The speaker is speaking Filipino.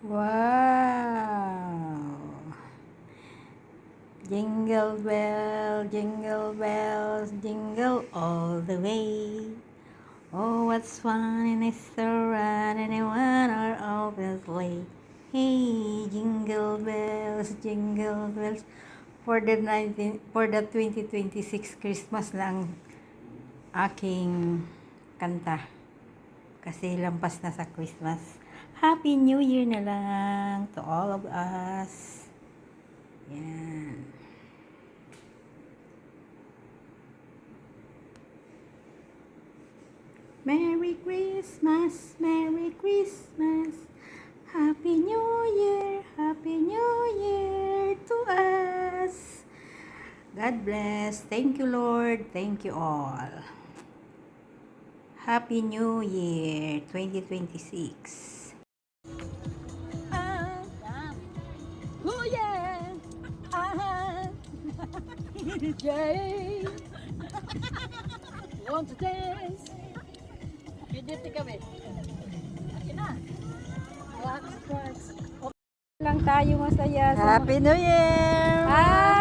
Wow! Jingle bells, jingle all the way. Oh, what's fun in it to run anyone or always late. Hey, jingle bells. For the 2026 Christmas lang aking kanta. Kasi lampas na sa Christmas. Happy New Year na lang to all of us. Yan. Merry Christmas, Merry Christmas. Happy New Year to us. God bless. Thank you, Lord. Thank you all. Happy New Year 2026. Oh yeah! Ah! Yay! Want to dance? Piditi kami. Akin na. Wax, wax. Lang tayo masaya. Happy New Year!